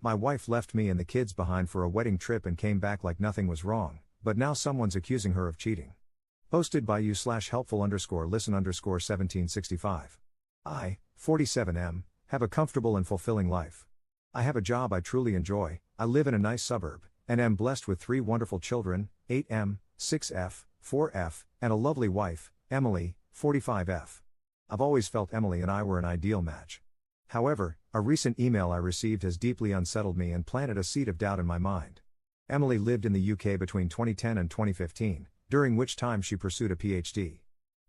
My wife left me and the kids behind for a wedding trip and came back like nothing was wrong, but now someone's accusing her of cheating. Posted by you/helpful_listen_1765. I, 47M, have a comfortable and fulfilling life. I have a job I truly enjoy, I live in a nice suburb, and am blessed with 3 wonderful children, 8M, 6F, 4F, and a lovely wife, Emily, 45F. I've always felt Emily and I were an ideal match. However, a recent email I received has deeply unsettled me and planted a seed of doubt in my mind. Emily lived in the UK between 2010 and 2015, during which time she pursued a PhD.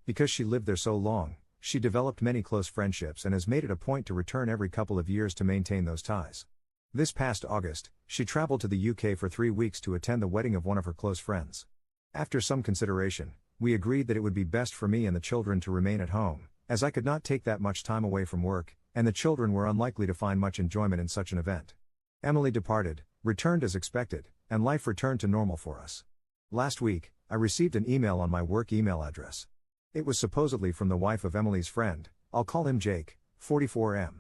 Because she lived there so long, she developed many close friendships and has made it a point to return every couple of years to maintain those ties. This past August, she traveled to the UK for 3 weeks to attend the wedding of one of her close friends. After some consideration, we agreed that it would be best for me and the children to remain at home, as I could not take that much time away from work, and the children were unlikely to find much enjoyment in such an event. Emily departed, returned as expected, and life returned to normal for us. Last week, I received an email on my work email address. It was supposedly from the wife of Emily's friend, I'll call him Jake, 44M.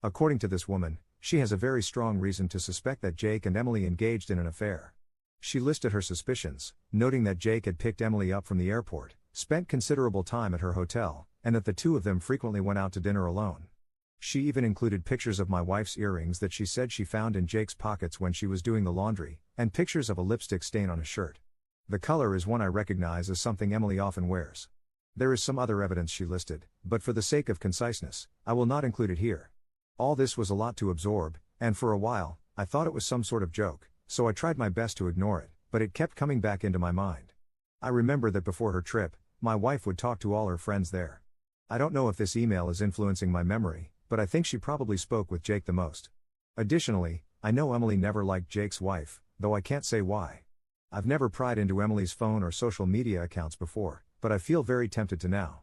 According to this woman, she has a very strong reason to suspect that Jake and Emily engaged in an affair. She listed her suspicions, noting that Jake had picked Emily up from the airport, spent considerable time at her hotel, and that the two of them frequently went out to dinner alone. She even included pictures of my wife's earrings that she said she found in Jake's pockets when she was doing the laundry, and pictures of a lipstick stain on his shirt. The color is one I recognize as something Emily often wears. There is some other evidence she listed, but for the sake of conciseness, I will not include it here. All this was a lot to absorb, and for a while, I thought it was some sort of joke, so I tried my best to ignore it, but it kept coming back into my mind. I remember that before her trip, my wife would talk to all her friends there. I don't know if this email is influencing my memory, but I think she probably spoke with Jake the most. Additionally, I know Emily never liked Jake's wife, though I can't say why. I've never pried into Emily's phone or social media accounts before, but I feel very tempted to now.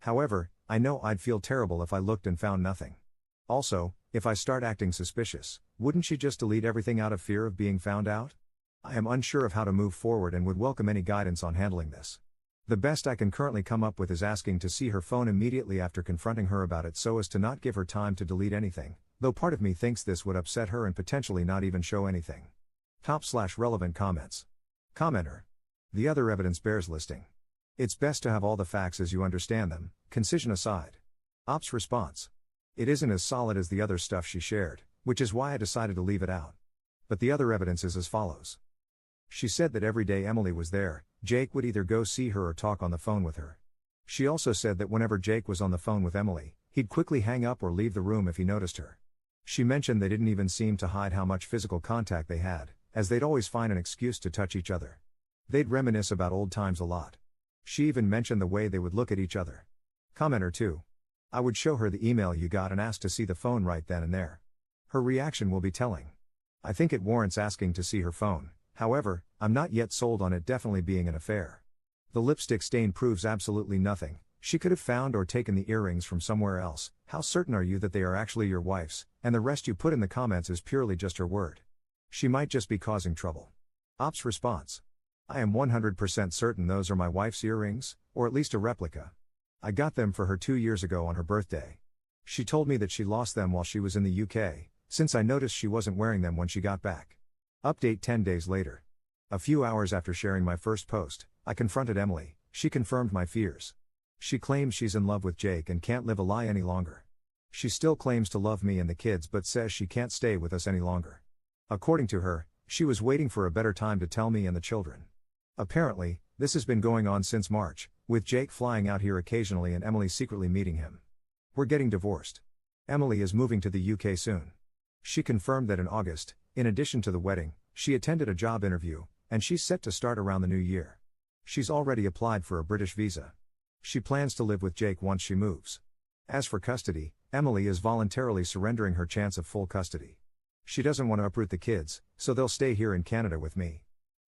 However, I know I'd feel terrible if I looked and found nothing. Also, if I start acting suspicious, wouldn't she just delete everything out of fear of being found out? I am unsure of how to move forward and would welcome any guidance on handling this. The best I can currently come up with is asking to see her phone immediately after confronting her about it so as to not give her time to delete anything, though part of me thinks this would upset her and potentially not even show anything. Top/relevant comments. Commenter. The other evidence bears listing. It's best to have all the facts as you understand them, concision aside. Ops response. It isn't as solid as the other stuff she shared, which is why I decided to leave it out. But the other evidence is as follows. She said that every day Emily was there, Jake would either go see her or talk on the phone with her. She also said that whenever Jake was on the phone with Emily, he'd quickly hang up or leave the room if he noticed her. She mentioned they didn't even seem to hide how much physical contact they had, as they'd always find an excuse to touch each other. They'd reminisce about old times a lot. She even mentioned the way they would look at each other. Commenter 2. I would show her the email you got and ask to see the phone right then and there. Her reaction will be telling. I think it warrants asking to see her phone. However, I'm not yet sold on it definitely being an affair. The lipstick stain proves absolutely nothing. She could have found or taken the earrings from somewhere else. How certain are you that they are actually your wife's, and the rest you put in the comments is purely just her word? She might just be causing trouble. Ops response. I am 100% certain those are my wife's earrings, or at least a replica. I got them for her 2 years ago on her birthday. She told me that she lost them while she was in the UK, since I noticed she wasn't wearing them when she got back. Update 10 days later. A few hours after sharing my first post, I confronted Emily. She confirmed my fears. She claims she's in love with Jake and can't live a lie any longer. She still claims to love me and the kids but says she can't stay with us any longer. According to her, she was waiting for a better time to tell me and the children. Apparently, this has been going on since March, with Jake flying out here occasionally and Emily secretly meeting him. We're getting divorced. Emily is moving to the UK soon. She confirmed that in August, in addition to the wedding, she attended a job interview, and she's set to start around the new year. She's already applied for a British visa. She plans to live with Jake once she moves. As for custody, Emily is voluntarily surrendering her chance of full custody. She doesn't want to uproot the kids, so they'll stay here in Canada with me.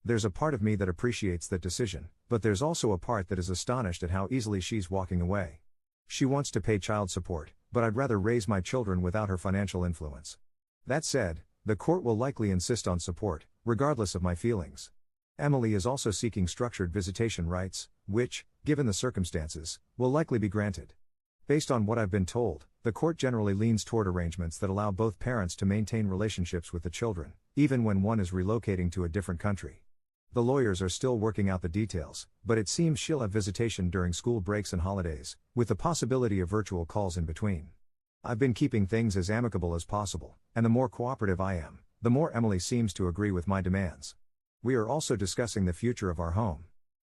There's a part of me that appreciates that decision, but there's also a part that is astonished at how easily she's walking away. She wants to pay child support, but I'd rather raise my children without her financial influence. That said, the court will likely insist on support, regardless of my feelings. Emily is also seeking structured visitation rights, which, given the circumstances, will likely be granted. Based on what I've been told, the court generally leans toward arrangements that allow both parents to maintain relationships with the children, even when one is relocating to a different country. The lawyers are still working out the details, but it seems she'll have visitation during school breaks and holidays, with the possibility of virtual calls in between. I've been keeping things as amicable as possible, and the more cooperative I am, the more Emily seems to agree with my demands. We are also discussing the future of our home.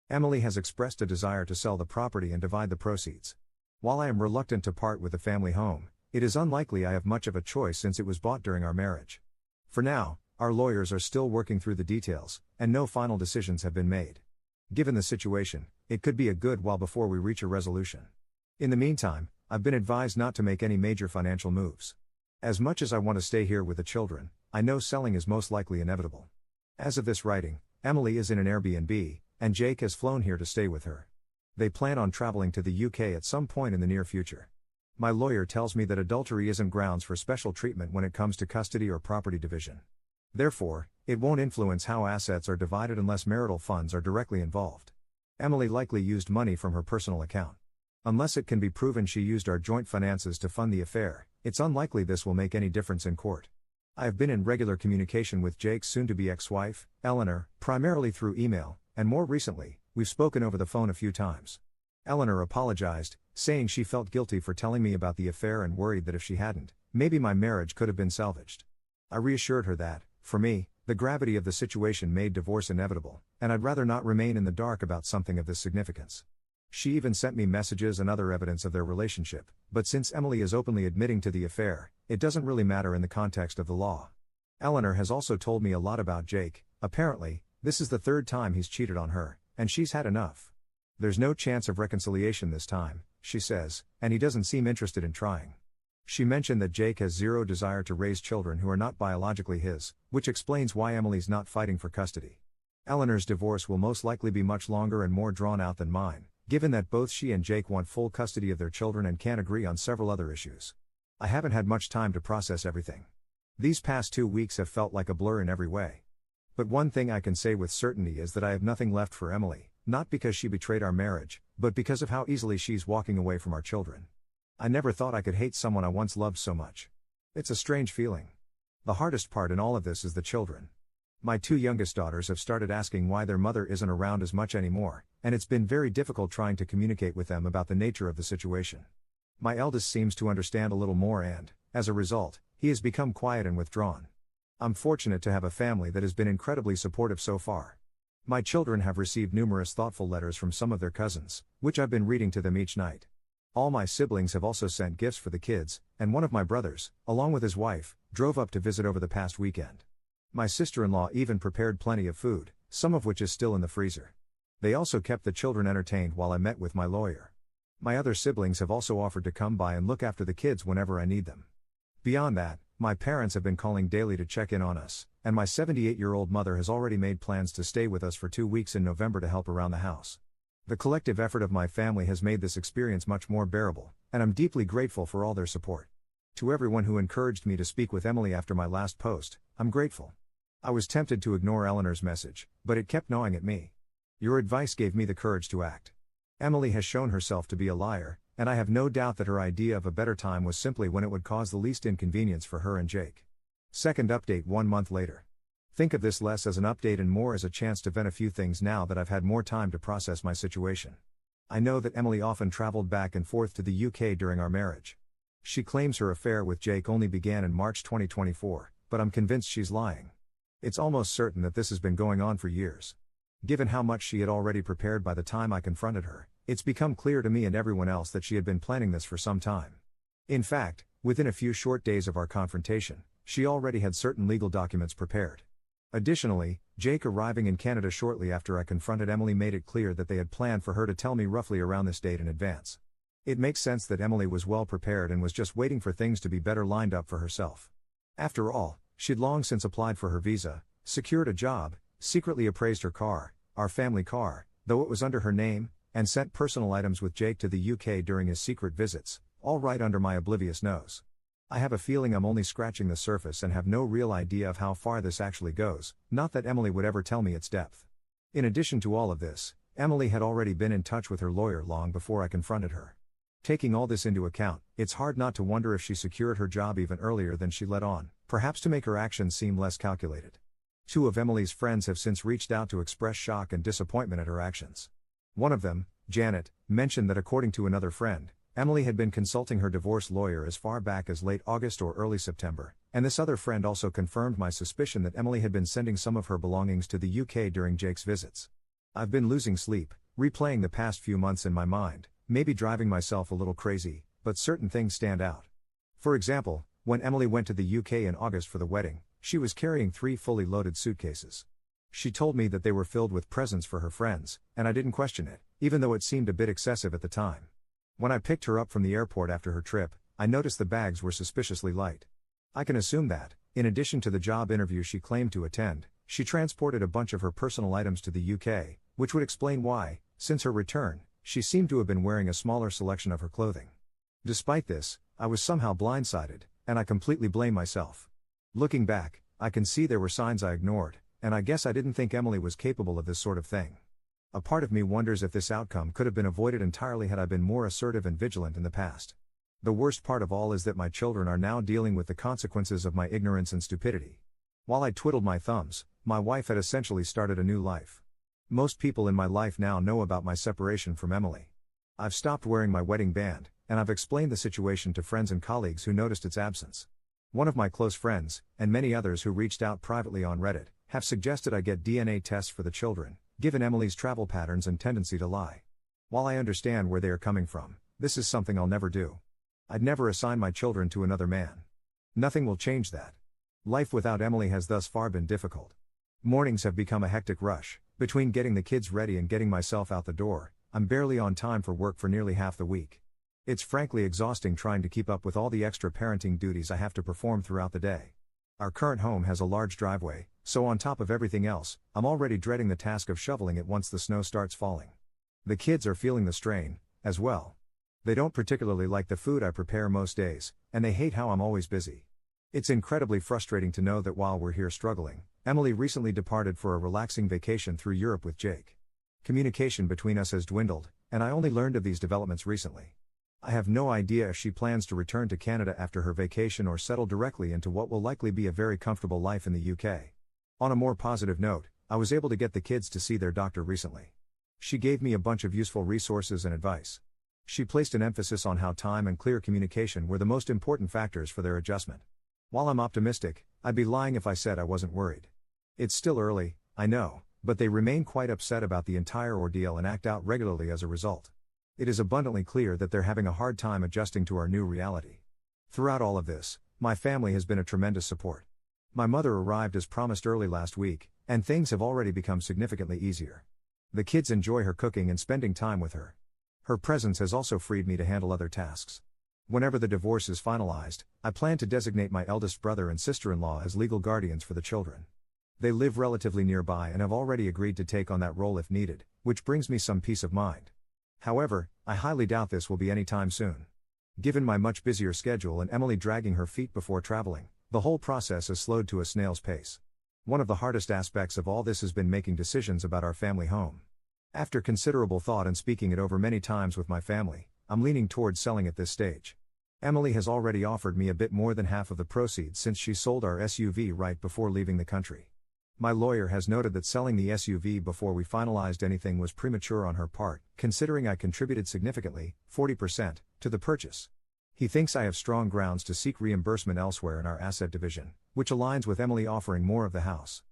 Emily has expressed a desire to sell the property and divide the proceeds. While I am reluctant to part with the family home, it is unlikely I have much of a choice since it was bought during our marriage. For now, our lawyers are still working through the details, and no final decisions have been made. Given the situation, it could be a good while before we reach a resolution. In the meantime, I've been advised not to make any major financial moves. As much as I want to stay here with the children, I know selling is most likely inevitable. As of this writing, Emily is in an Airbnb, and Jake has flown here to stay with her. They plan on traveling to the UK at some point in the near future. My lawyer tells me that adultery isn't grounds for special treatment when it comes to custody or property division. Therefore, it won't influence how assets are divided unless marital funds are directly involved. Emily likely used money from her personal account. Unless it can be proven she used our joint finances to fund the affair, it's unlikely this will make any difference in court. I have been in regular communication with Jake's soon-to-be ex-wife, Eleanor, primarily through email, and more recently, we've spoken over the phone a few times. Eleanor apologized, saying she felt guilty for telling me about the affair and worried that if she hadn't, maybe my marriage could have been salvaged. I reassured her that, for me, the gravity of the situation made divorce inevitable, and I'd rather not remain in the dark about something of this significance. She even sent me messages and other evidence of their relationship, but since Emily is openly admitting to the affair, it doesn't really matter in the context of the law. Eleanor has also told me a lot about Jake. Apparently, this is the third time he's cheated on her, and she's had enough. There's no chance of reconciliation this time, she says, and he doesn't seem interested in trying. She mentioned that Jake has zero desire to raise children who are not biologically his, which explains why Emily's not fighting for custody. Eleanor's divorce will most likely be much longer and more drawn out than mine, given that both she and Jake want full custody of their children and can't agree on several other issues. I haven't had much time to process everything. These past 2 weeks have felt like a blur in every way. But one thing I can say with certainty is that I have nothing left for Emily, not because she betrayed our marriage, but because of how easily she's walking away from our children. I never thought I could hate someone I once loved so much. It's a strange feeling. The hardest part in all of this is the children. My 2 youngest daughters have started asking why their mother isn't around as much anymore, and it's been very difficult trying to communicate with them about the nature of the situation. My eldest seems to understand a little more and, as a result, he has become quiet and withdrawn. I'm fortunate to have a family that has been incredibly supportive so far. My children have received numerous thoughtful letters from some of their cousins, which I've been reading to them each night. All my siblings have also sent gifts for the kids, and one of my brothers, along with his wife, drove up to visit over the past weekend. My sister-in-law even prepared plenty of food, some of which is still in the freezer. They also kept the children entertained while I met with my lawyer. My other siblings have also offered to come by and look after the kids whenever I need them. Beyond that, my parents have been calling daily to check in on us, and my 78-year-old mother has already made plans to stay with us for 2 weeks in November to help around the house. The collective effort of my family has made this experience much more bearable, and I'm deeply grateful for all their support. To everyone who encouraged me to speak with Emily after my last post, I'm grateful. I was tempted to ignore Eleanor's message, but it kept gnawing at me. Your advice gave me the courage to act. Emily has shown herself to be a liar, and I have no doubt that her idea of a better time was simply when it would cause the least inconvenience for her and Jake. Second update 1 month later. Think of this less as an update and more as a chance to vent a few things now that I've had more time to process my situation. I know that Emily often traveled back and forth to the UK during our marriage. She claims her affair with Jake only began in March 2024, but I'm convinced she's lying. It's almost certain that this has been going on for years. Given how much she had already prepared by the time I confronted her, it's become clear to me and everyone else that she had been planning this for some time. In fact, within a few short days of our confrontation, she already had certain legal documents prepared. Additionally, Jake arriving in Canada shortly after I confronted Emily made it clear that they had planned for her to tell me roughly around this date in advance. It makes sense that Emily was well prepared and was just waiting for things to be better lined up for herself. After all, she'd long since applied for her visa, secured a job, secretly appraised her car, our family car, though it was under her name, and sent personal items with Jake to the UK during his secret visits, all right under my oblivious nose. I have a feeling I'm only scratching the surface and have no real idea of how far this actually goes, not that Emily would ever tell me its depth. In addition to all of this, Emily had already been in touch with her lawyer long before I confronted her. Taking all this into account, it's hard not to wonder if she secured her job even earlier than she let on, perhaps to make her actions seem less calculated. Two of Emily's friends have since reached out to express shock and disappointment at her actions. One of them, Janet, mentioned that according to another friend, Emily had been consulting her divorce lawyer as far back as late August or early September, and this other friend also confirmed my suspicion that Emily had been sending some of her belongings to the UK during Jake's visits. I've been losing sleep, replaying the past few months in my mind, maybe driving myself a little crazy, but certain things stand out. For example, when Emily went to the UK in August for the wedding, she was carrying 3 fully loaded suitcases. She told me that they were filled with presents for her friends, and I didn't question it, even though it seemed a bit excessive at the time. When I picked her up from the airport after her trip, I noticed the bags were suspiciously light. I can assume that, in addition to the job interview she claimed to attend, she transported a bunch of her personal items to the UK, which would explain why, since her return, she seemed to have been wearing a smaller selection of her clothing. Despite this, I was somehow blindsided, and I completely blame myself. Looking back, I can see there were signs I ignored, and I guess I didn't think Emily was capable of this sort of thing. A part of me wonders if this outcome could have been avoided entirely had I been more assertive and vigilant in the past. The worst part of all is that my children are now dealing with the consequences of my ignorance and stupidity. While I twiddled my thumbs, my wife had essentially started a new life. Most people in my life now know about my separation from Emily. I've stopped wearing my wedding band, and I've explained the situation to friends and colleagues who noticed its absence. One of my close friends, and many others who reached out privately on Reddit, have suggested I get DNA tests for the children, given Emily's travel patterns and tendency to lie. While I understand where they are coming from, this is something I'll never do. I'd never assign my children to another man. Nothing will change that. Life without Emily has thus far been difficult. Mornings have become a hectic rush. Between getting the kids ready and getting myself out the door, I'm barely on time for work for nearly half the week. It's frankly exhausting trying to keep up with all the extra parenting duties I have to perform throughout the day. Our current home has a large driveway, so on top of everything else, I'm already dreading the task of shoveling it once the snow starts falling. The kids are feeling the strain, as well. They don't particularly like the food I prepare most days, and they hate how I'm always busy. It's incredibly frustrating to know that while we're here struggling, Emily recently departed for a relaxing vacation through Europe with Jake. Communication between us has dwindled, and I only learned of these developments recently. I have no idea if she plans to return to Canada after her vacation or settle directly into what will likely be a very comfortable life in the UK. On a more positive note, I was able to get the kids to see their doctor recently. She gave me a bunch of useful resources and advice. She placed an emphasis on how time and clear communication were the most important factors for their adjustment. While I'm optimistic, I'd be lying if I said I wasn't worried. It's still early, I know, but they remain quite upset about the entire ordeal and act out regularly as a result. It is abundantly clear that they're having a hard time adjusting to our new reality. Throughout all of this, my family has been a tremendous support. My mother arrived as promised early last week, and things have already become significantly easier. The kids enjoy her cooking and spending time with her. Her presence has also freed me to handle other tasks. Whenever the divorce is finalized, I plan to designate my eldest brother and sister-in-law as legal guardians for the children. They live relatively nearby and have already agreed to take on that role if needed, which brings me some peace of mind. However, I highly doubt this will be any time soon. Given my much busier schedule and Emily dragging her feet before traveling, the whole process has slowed to a snail's pace. One of the hardest aspects of all this has been making decisions about our family home. After considerable thought and speaking it over many times with my family, I'm leaning towards selling at this stage. Emily has already offered me a bit more than half of the proceeds since she sold our SUV right before leaving the country. My lawyer has noted that selling the SUV before we finalized anything was premature on her part, considering I contributed significantly, 40%, to the purchase. He thinks I have strong grounds to seek reimbursement elsewhere in our asset division, which aligns with Emily offering more of the house.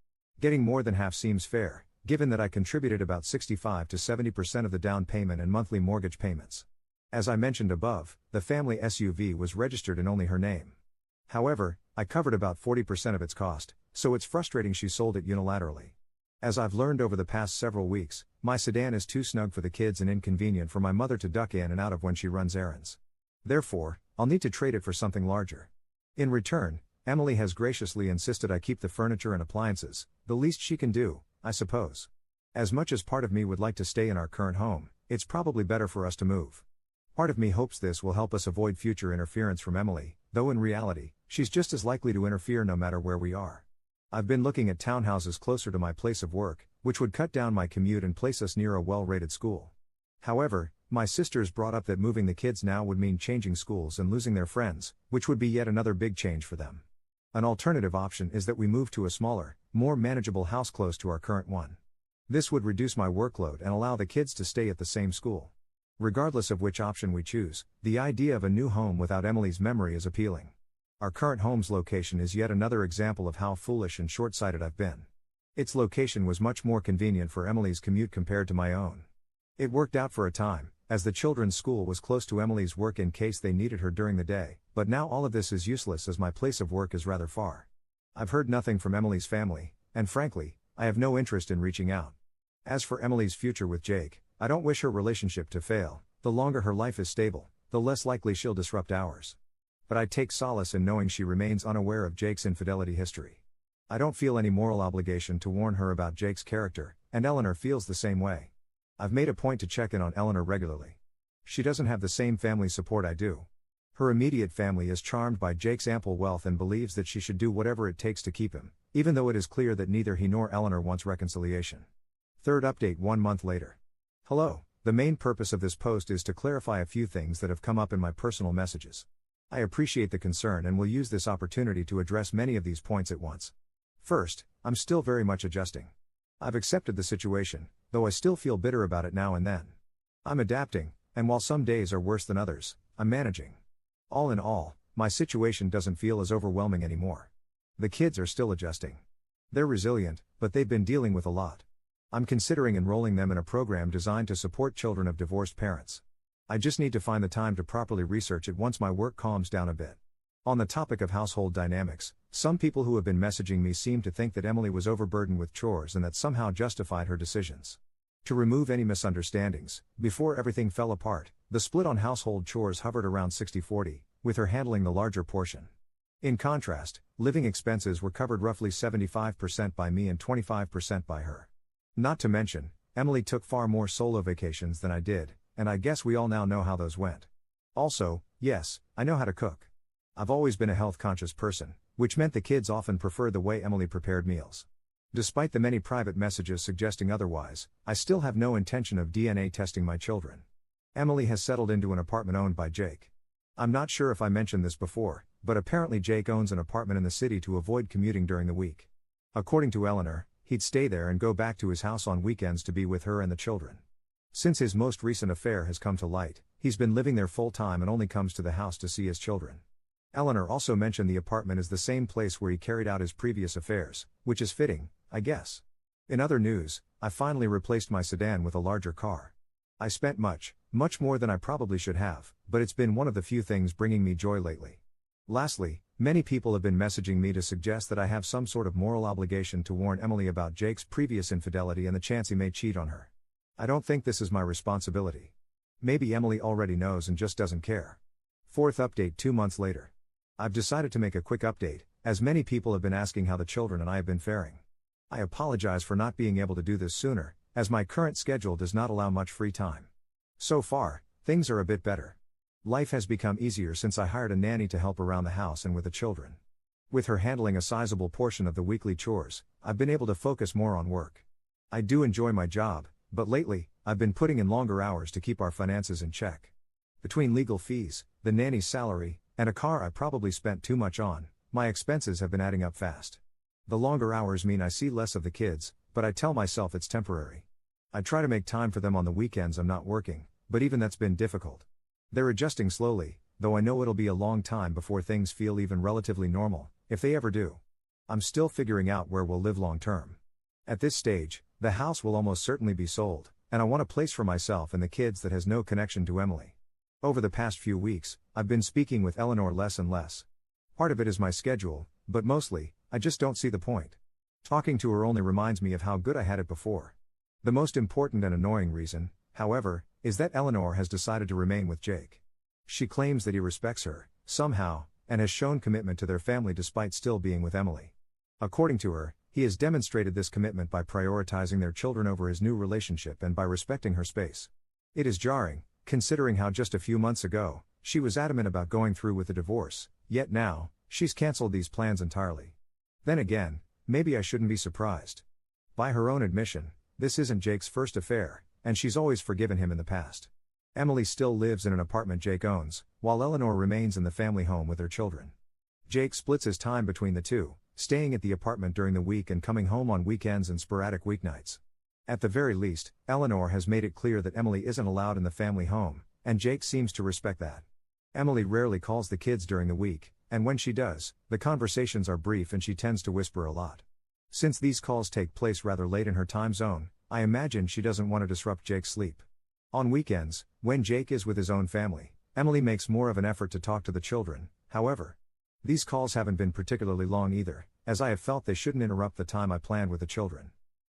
Getting more than half seems fair, given that I contributed about 65 to 70% of the down payment and monthly mortgage payments. As I mentioned above, the family SUV was registered in only her name. However, I covered about 40% of its cost, so it's frustrating she sold it unilaterally. As I've learned over the past several weeks, my sedan is too snug for the kids and inconvenient for my mother to duck in and out of when she runs errands. Therefore, I'll need to trade it for something larger. In return, Emily has graciously insisted I keep the furniture and appliances, the least she can do, I suppose. As much as part of me would like to stay in our current home, it's probably better for us to move. Part of me hopes this will help us avoid future interference from Emily, though in reality, she's just as likely to interfere no matter where we are. I've been looking at townhouses closer to my place of work, which would cut down my commute and place us near a well-rated school. However, My sisters brought up that moving the kids now would mean changing schools and losing their friends, which would be yet another big change for them. An alternative option is that we move to a smaller, more manageable house close to our current one. This would reduce my workload and allow the kids to stay at the same school. Regardless of which option we choose, the idea of a new home without Emily's memory is appealing. Our current home's location is yet another example of how foolish and short-sighted I've been. Its location was much more convenient for Emily's commute compared to my own. It worked out for a time, as the children's school was close to Emily's work in case they needed her during the day, but now all of this is useless as my place of work is rather far. I've heard nothing from Emily's family, and frankly, I have no interest in reaching out. As for Emily's future with Jake, I don't wish her relationship to fail. The longer her life is stable, the less likely she'll disrupt ours. But I take solace in knowing she remains unaware of Jake's infidelity history. I don't feel any moral obligation to warn her about Jake's character, and Eleanor feels the same way. I've made a point to check in on Eleanor regularly. She doesn't have the same family support I do. Her immediate family is charmed by Jake's ample wealth and believes that she should do whatever it takes to keep him, even though it is clear that neither he nor Eleanor wants reconciliation. Third update 1 month later. Hello, the main purpose of this post is to clarify a few things that have come up in my personal messages. I appreciate the concern and will use this opportunity to address many of these points at once. First, I'm still very much adjusting. I've accepted the situation, though I still feel bitter about it now and then. I'm adapting, and while some days are worse than others, I'm managing. All in all, my situation doesn't feel as overwhelming anymore. The kids are still adjusting. They're resilient, but they've been dealing with a lot. I'm considering enrolling them in a program designed to support children of divorced parents. I just need to find the time to properly research it once my work calms down a bit. On the topic of household dynamics, some people who have been messaging me seem to think that Emily was overburdened with chores and that somehow justified her decisions. To remove any misunderstandings, before everything fell apart, the split on household chores hovered around 60-40, with her handling the larger portion. In contrast, living expenses were covered roughly 75% by me and 25% by her. Not to mention, Emily took far more solo vacations than I did, and I guess we all now know how those went. Also, yes, I know how to cook. I've always been a health-conscious person, which meant the kids often preferred the way Emily prepared meals. Despite the many private messages suggesting otherwise, I still have no intention of DNA testing my children. Emily has settled into an apartment owned by Jake. I'm not sure if I mentioned this before, but apparently Jake owns an apartment in the city to avoid commuting during the week. According to Eleanor, he'd stay there and go back to his house on weekends to be with her and the children. Since his most recent affair has come to light, he's been living there full-time and only comes to the house to see his children. Eleanor also mentioned the apartment is the same place where he carried out his previous affairs, which is fitting, I guess. In other news, I finally replaced my sedan with a larger car. I spent much more than I probably should have, but it's been one of the few things bringing me joy lately. Lastly, many people have been messaging me to suggest that I have some sort of moral obligation to warn Emily about Jake's previous infidelity and the chance he may cheat on her. I don't think this is my responsibility. Maybe Emily already knows and just doesn't care. Fourth update 2 months later. I've decided to make a quick update, as many people have been asking how the children and I have been faring. I apologize for not being able to do this sooner, as my current schedule does not allow much free time. So far, things are a bit better. Life has become easier since I hired a nanny to help around the house and with the children. With her handling a sizable portion of the weekly chores, I've been able to focus more on work. I do enjoy my job, but lately, I've been putting in longer hours to keep our finances in check. Between legal fees, the nanny's salary, and a car I probably spent too much on, my expenses have been adding up fast. The longer hours mean I see less of the kids, but I tell myself it's temporary. I try to make time for them on the weekends I'm not working, but even that's been difficult. They're adjusting slowly, though I know it'll be a long time before things feel even relatively normal, if they ever do. I'm still figuring out where we'll live long term. At this stage, the house will almost certainly be sold, and I want a place for myself and the kids that has no connection to Emily. Over the past few weeks, I've been speaking with Eleanor less and less. Part of it is my schedule, but mostly, I just don't see the point. Talking to her only reminds me of how good I had it before. The most important and annoying reason, however, is that Eleanor has decided to remain with Jake. She claims that he respects her, somehow, and has shown commitment to their family despite still being with Emily. According to her, he has demonstrated this commitment by prioritizing their children over his new relationship and by respecting her space. It is jarring, considering how just a few months ago, she was adamant about going through with the divorce, yet now, she's cancelled these plans entirely. Then again, maybe I shouldn't be surprised. By her own admission, this isn't Jake's first affair, and she's always forgiven him in the past. Emily still lives in an apartment Jake owns, while Eleanor remains in the family home with her children. Jake splits his time between the two, staying at the apartment during the week and coming home on weekends and sporadic weeknights. At the very least, Eleanor has made it clear that Emily isn't allowed in the family home, and Jake seems to respect that. Emily rarely calls the kids during the week, and when she does, the conversations are brief and she tends to whisper a lot. Since these calls take place rather late in her time zone, I imagine she doesn't want to disrupt Jake's sleep. On weekends, when Jake is with his own family, Emily makes more of an effort to talk to the children, however. These calls haven't been particularly long either, as I have felt they shouldn't interrupt the time I planned with the children.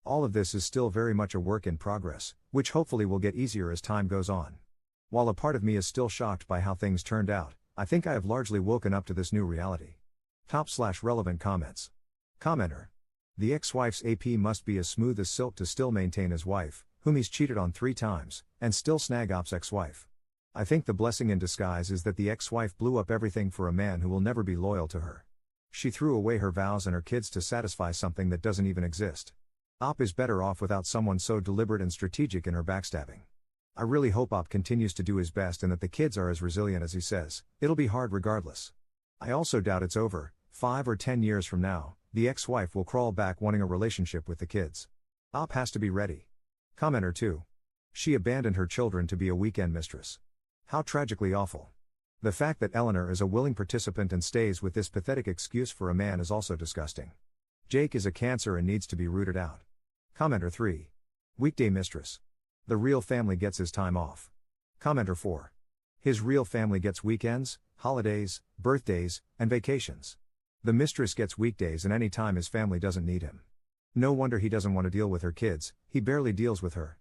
All of this is still very much a work in progress, which hopefully will get easier as time goes on. While a part of me is still shocked by how things turned out, I think I have largely woken up to this new reality. Top/relevant comments. Commenter. The ex-wife's AP must be as smooth as silk to still maintain his wife, whom he's cheated on 3 times, and still snag Op's ex-wife. I think the blessing in disguise is that the ex-wife blew up everything for a man who will never be loyal to her. She threw away her vows and her kids to satisfy something that doesn't even exist. Op is better off without someone so deliberate and strategic in her backstabbing. I really hope Op continues to do his best and that the kids are as resilient as he says. It'll be hard regardless. I also doubt it's over. 5 or 10 years from now, the ex-wife will crawl back wanting a relationship with the kids. Op has to be ready. Commenter 2. She abandoned her children to be a weekend mistress. How tragically awful. The fact that Eleanor is a willing participant and stays with this pathetic excuse for a man is also disgusting. Jake is a cancer and needs to be rooted out. Commenter 3. Weekday mistress. The real family gets his time off. Commenter 4. His real family gets weekends, holidays, birthdays, and vacations. The mistress gets weekdays and any time his family doesn't need him. No wonder he doesn't want to deal with her kids, he barely deals with her.